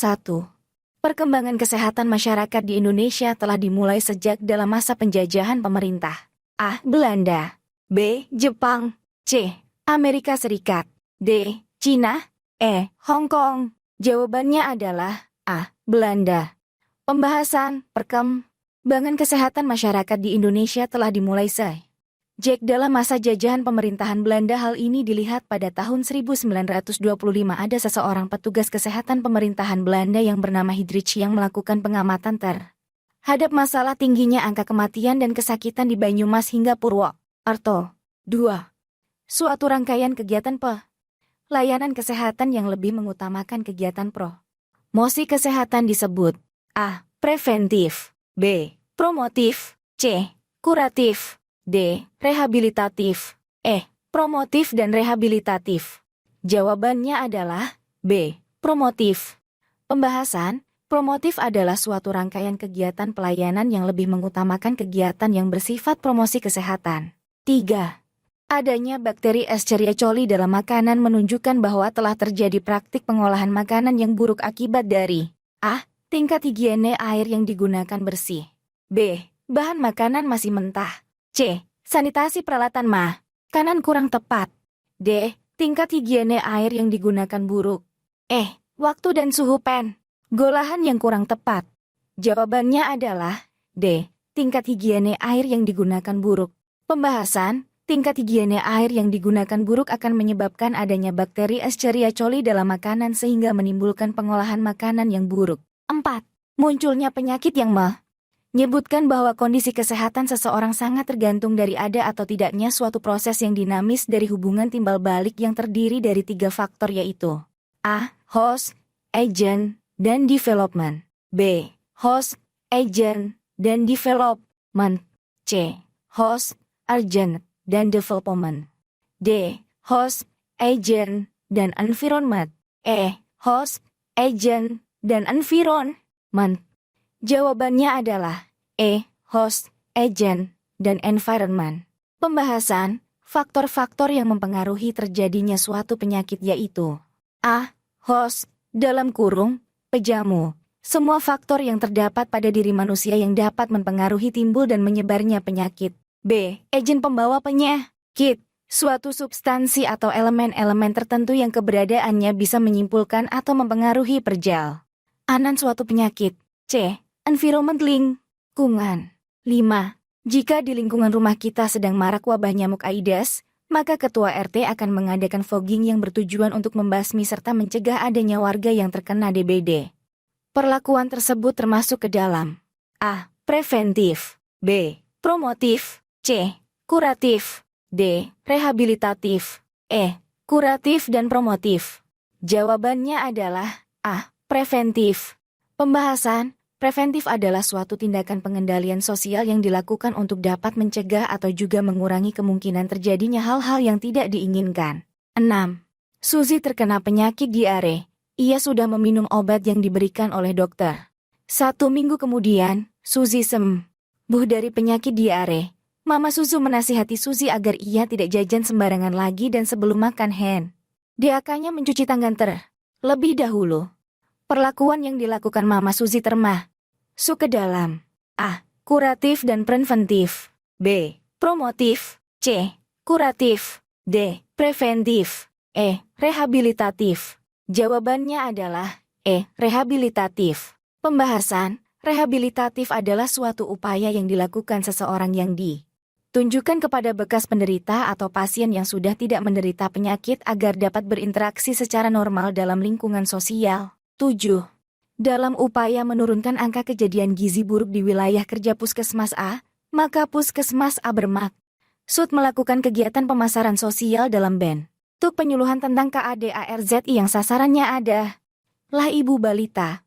1. Perkembangan kesehatan masyarakat di Indonesia telah dimulai sejak dalam masa penjajahan pemerintah. A. Belanda. B. Jepang. C. Amerika Serikat. D. Cina. E. Hong Kong. Jawabannya adalah A. Belanda. Pembahasan perkembangan kesehatan masyarakat di Indonesia telah dimulai sejak dalam masa jajahan pemerintahan Belanda. Hal ini dilihat pada tahun 1925 ada seseorang petugas kesehatan pemerintahan Belanda yang bernama Hidrich yang melakukan pengamatan terhadap masalah tingginya angka kematian dan kesakitan di Banyumas hingga Purwokerto. 2. Suatu rangkaian kegiatan pelayanan kesehatan yang lebih mengutamakan kegiatan promosi kesehatan disebut A. Preventif. B. Promotif. C. Kuratif. D. Rehabilitatif. E. Promotif dan rehabilitatif. Jawabannya adalah B. Promotif. Pembahasan, promotif adalah suatu rangkaian kegiatan pelayanan yang lebih mengutamakan kegiatan yang bersifat promosi kesehatan. 3. Adanya bakteri Escherichia coli dalam makanan menunjukkan bahwa telah terjadi praktik pengolahan makanan yang buruk akibat dari A. Tingkat higiene air yang digunakan bersih. B. Bahan makanan masih mentah. C. Sanitasi peralatan makanan kurang tepat. D. Tingkat higiene air yang digunakan buruk. E. Waktu dan suhu pengolahan yang kurang tepat. Jawabannya adalah D. Tingkat higiene air yang digunakan buruk. Pembahasan, tingkat higiene air yang digunakan buruk akan menyebabkan adanya bakteri Escherichia coli dalam makanan sehingga menimbulkan pengolahan makanan yang buruk. 4. Munculnya penyakit yang menyebutkan bahwa kondisi kesehatan seseorang sangat tergantung dari ada atau tidaknya suatu proses yang dinamis dari hubungan timbal balik yang terdiri dari 3 faktor yaitu A. Host, agent, dan development. B. Host, agent, dan development. C. Host, agent, dan development. D. Host, agent, dan environment. E. Host, agent, dan environment. Jawabannya adalah E. Host, agent, dan environment. Pembahasan, faktor-faktor yang mempengaruhi terjadinya suatu penyakit yaitu A. Host, dalam kurung, pejamu. Semua faktor yang terdapat pada diri manusia yang dapat mempengaruhi timbul dan menyebarnya penyakit. B. Agen pembawa penyakit. Suatu substansi atau elemen-elemen tertentu yang keberadaannya bisa menyimpulkan atau mempengaruhi perjalanan suatu penyakit. C. Environment lingkungan. 5. Jika di lingkungan rumah kita sedang marak wabah nyamuk Aedes, maka ketua RT akan mengadakan fogging yang bertujuan untuk membasmi serta mencegah adanya warga yang terkena DBD. Perlakuan tersebut termasuk ke dalam A. Preventif. B. Promotif. C. Kuratif. D. Rehabilitatif. E. Kuratif dan promotif. Jawabannya adalah A. Preventif. Pembahasan, preventif adalah suatu tindakan pengendalian sosial yang dilakukan untuk dapat mencegah atau juga mengurangi kemungkinan terjadinya hal-hal yang tidak diinginkan. 6. Suzy terkena penyakit diare. Ia sudah meminum obat yang diberikan oleh dokter. 1 minggu kemudian, Suzy sembuh dari penyakit diare. Mama Suzu menasihati Suzy agar ia tidak jajan sembarangan lagi dan sebelum makan hendaknya mencuci tangan terlebih dahulu. Perlakuan yang dilakukan Mama Suzy termasuk ke dalam A. Kuratif dan preventif. B. Promotif. C. Kuratif. D. Preventif. E. Rehabilitatif. Jawabannya adalah E. Rehabilitatif. Pembahasan, rehabilitatif adalah suatu upaya yang dilakukan seseorang yang ditunjukkan kepada bekas penderita atau pasien yang sudah tidak menderita penyakit agar dapat berinteraksi secara normal dalam lingkungan sosial. 7. Dalam upaya menurunkan angka kejadian gizi buruk di wilayah kerja Puskesmas A, maka Puskesmas A bermaksud melakukan kegiatan pemasaran sosial dalam bentuk penyuluhan tentang KADARZI yang sasarannya adalah ibu balita.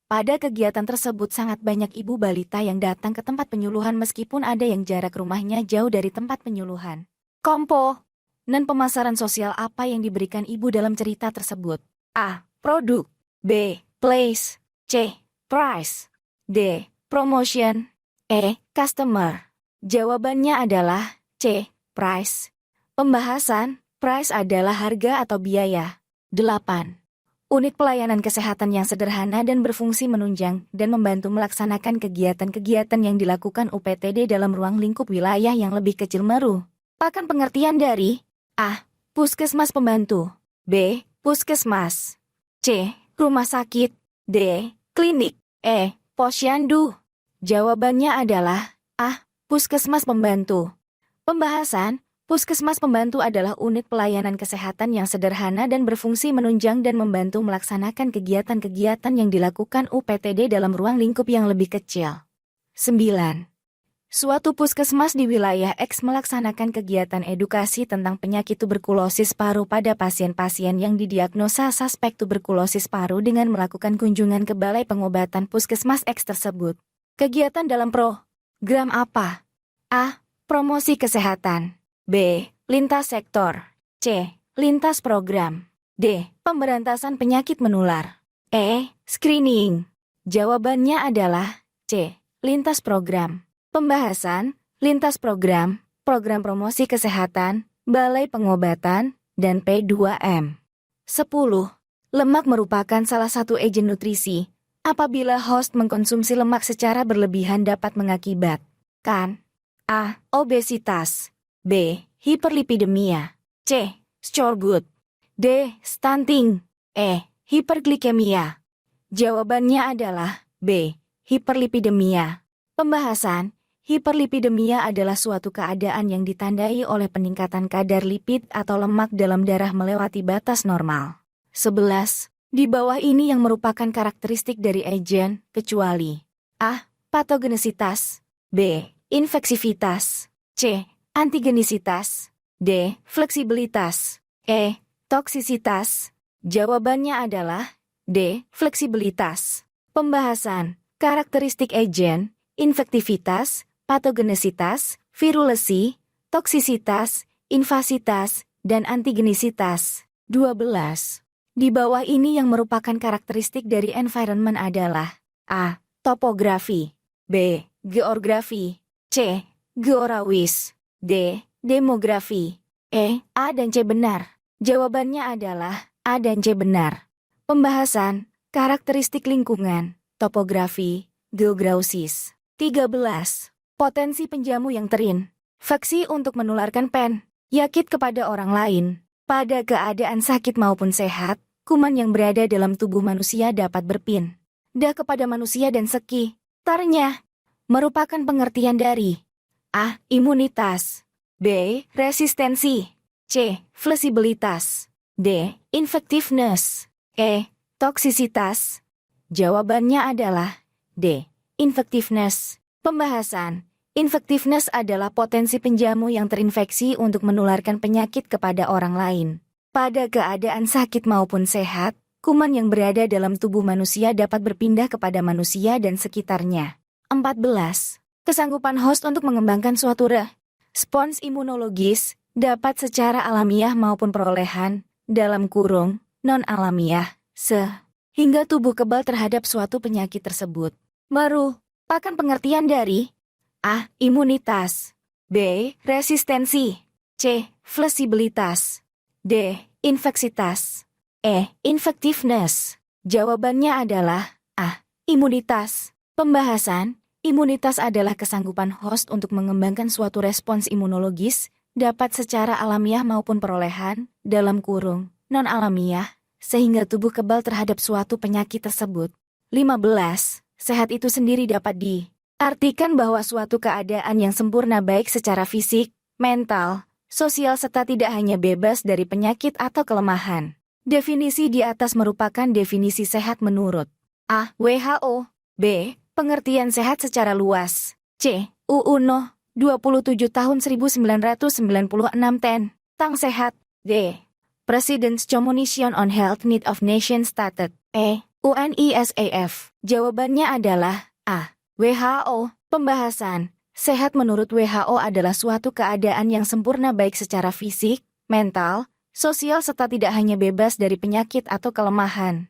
Pada kegiatan tersebut sangat banyak ibu balita yang datang ke tempat penyuluhan meskipun ada yang jarak rumahnya jauh dari tempat penyuluhan. Komponen pemasaran sosial apa yang diberikan ibu dalam cerita tersebut? A. Produk. B. Place. C. Price. D. Promotion. E. Customer. Jawabannya adalah C. Price. Pembahasan, price adalah harga atau biaya. 8. Unit pelayanan kesehatan yang sederhana dan berfungsi menunjang dan membantu melaksanakan kegiatan-kegiatan yang dilakukan UPTD dalam ruang lingkup wilayah yang lebih kecil merupakan pengertian dari A. Puskesmas pembantu, B. Puskesmas, C. Rumah sakit, D. Klinik, E. Posyandu. Jawabannya adalah A. Puskesmas pembantu. Pembahasan. Puskesmas pembantu adalah unit pelayanan kesehatan yang sederhana dan berfungsi menunjang dan membantu melaksanakan kegiatan-kegiatan yang dilakukan UPTD dalam ruang lingkup yang lebih kecil. 9. Suatu puskesmas di wilayah X melaksanakan kegiatan edukasi tentang penyakit tuberkulosis paru pada pasien-pasien yang didiagnosa suspek tuberkulosis paru dengan melakukan kunjungan ke balai pengobatan puskesmas X tersebut. Kegiatan dalam program apa? A. Promosi kesehatan, B. Lintas sektor, C. Lintas program, D. Pemberantasan penyakit menular, E. Screening. Jawabannya adalah C. Lintas program. Pembahasan, lintas program, program promosi kesehatan, balai pengobatan, dan P2M. 10. Lemak merupakan salah satu agen nutrisi. Apabila host mengkonsumsi lemak secara berlebihan dapat mengakibatkan A. Obesitas, B. Hiperlipidemia, C. Skorbut, D. Stunting, E. Hiperglikemia. Jawabannya adalah B. Hiperlipidemia. Pembahasan, hiperlipidemia adalah suatu keadaan yang ditandai oleh peningkatan kadar lipid atau lemak dalam darah melewati batas normal. 11. Di bawah ini yang merupakan karakteristik dari agen, kecuali A. Patogenesitas, B. Infeksivitas, C. Antigenisitas, D. Fleksibilitas, E. Toksisitas. Jawabannya adalah D. Fleksibilitas. Pembahasan, karakteristik agen, infektivitas, patogenesitas, virulesi, toksisitas, invasitas, dan antigenisitas. 12. Di bawah ini yang merupakan karakteristik dari environment adalah A. Topografi, B. Geografi, C. Georawis, D. Demografi, E. A dan C benar. Jawabannya adalah A dan C benar. Pembahasan, karakteristik lingkungan, topografi, geograusis. 13. Potensi penjamu yang terinfeksi untuk menularkan penyakit kepada orang lain. Pada keadaan sakit maupun sehat, kuman yang berada dalam tubuh manusia dapat berpindah kepada manusia dan sekitarnya. Merupakan pengertian dari A. Imunitas, B. Resistensi, C. Fleksibilitas, D. Infectiveness, E. Toksisitas. Jawabannya adalah D. Infectiveness. Pembahasan, infectiveness adalah potensi penjamu yang terinfeksi untuk menularkan penyakit kepada orang lain. Pada keadaan sakit maupun sehat, kuman yang berada dalam tubuh manusia dapat berpindah kepada manusia dan sekitarnya. 14. Kesanggupan host untuk mengembangkan suatu respons imunologis dapat secara alamiah maupun perolehan, dalam kurung, non-alamiah, sehingga tubuh kebal terhadap suatu penyakit tersebut. Merupakan pengertian dari A. Imunitas, B. Resistensi, C. Fleksibilitas, D. Infeksitas, E. Infectiveness. Jawabannya adalah A. Imunitas. Pembahasan, imunitas adalah kesanggupan host untuk mengembangkan suatu respons imunologis, dapat secara alamiah maupun perolehan, dalam kurung, non-alamiah, sehingga tubuh kebal terhadap suatu penyakit tersebut. 15. Sehat itu sendiri dapat diartikan bahwa suatu keadaan yang sempurna baik secara fisik, mental, sosial serta tidak hanya bebas dari penyakit atau kelemahan. Definisi di atas merupakan definisi sehat menurut A. WHO, B. Pengertian sehat secara luas, C. UU No. 27 tahun 1996 tentang sehat, D. President's Commission on Health Need of Nation Stated, E. UNISAF. Jawabannya adalah A. WHO. Pembahasan, sehat menurut WHO adalah suatu keadaan yang sempurna baik secara fisik, mental, sosial serta tidak hanya bebas dari penyakit atau kelemahan.